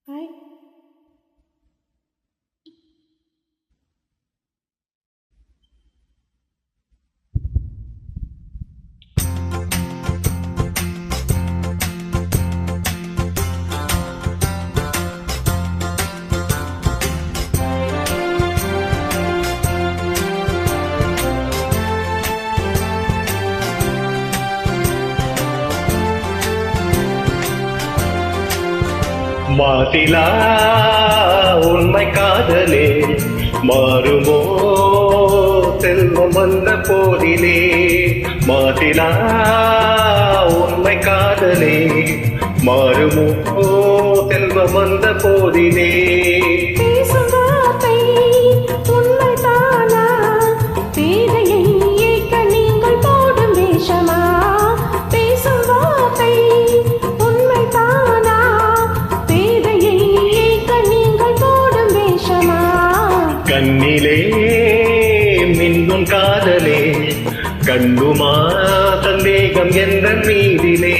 Hi. மாசிலா உண்மை காதலே மாறுமோ செல்வம் வந்த போதிலே. மாசிலா உண்மை காதலே மாறுமோ செல்வம் வந்த போதிலே. கண்ணிலே மின்னும் காதலே கண்டுமா சந்தேகம் என்ற மீதிலே.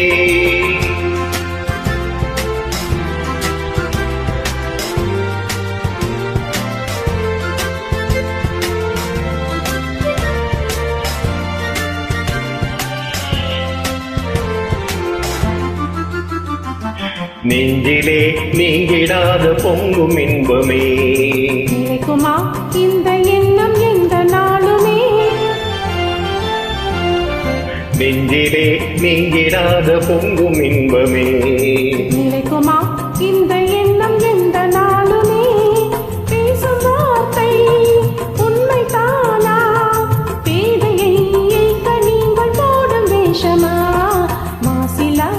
நெஞ்சிலே நீங்கிடாத பொங்கும் இன்பமே நிலைக்குமா இந்த எண்ணம் எந்த நாளுமே. நெஞ்சிலே நீங்கிடாத பொங்கும் இன்பமே நிலைக்குமா இந்த எண்ணம் எந்த நாளுமே. பேசும் வார்த்தை உண்மை தானா பேதையை ஏற்க நீங்கள் போடும் வேஷமா. மாசிலா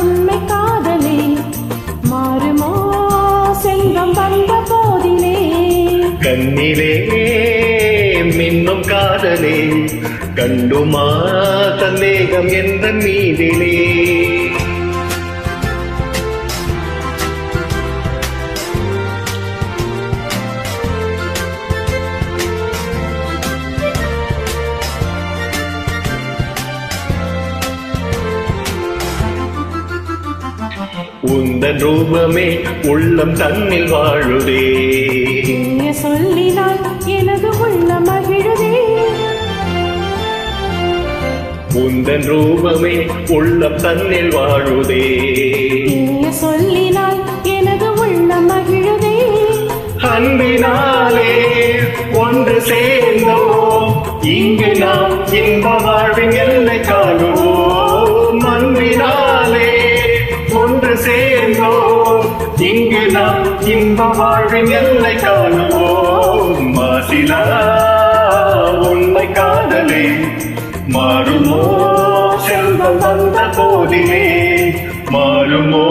உண்மை காதலே மாறுமோ செல்வம் வந்த போதிலே. கண்ணிலே மின்னும் காதலே கண்டுமா சந்தேகம் என்ற மீதிலே. உந்தன் ரூபமே உள்ளம் தன்னில் வாழுதே. சொல்லினால் எனது உள்ள மகிழுதே. உந்தன் ரூபமே உள்ளம் தன்னில் வாழுதே. சொல்லினால் எனது உள்ள மகிழுதே. அன்பினாலே ஒன்று சேர்ந்தோம் இங்கு நாம் இன்ப வாழ்வின் எல்லை காணுவோம். அன்பினாலே ஒன்று சேர்ந்தோம் இங்கு நாம் இன்ப வாழ்வின் எல்லை காணுவோம். மாசிலா உண்மை காதலே மாறுமோ செல்வம் வந்த போதிலே. மாறுமோ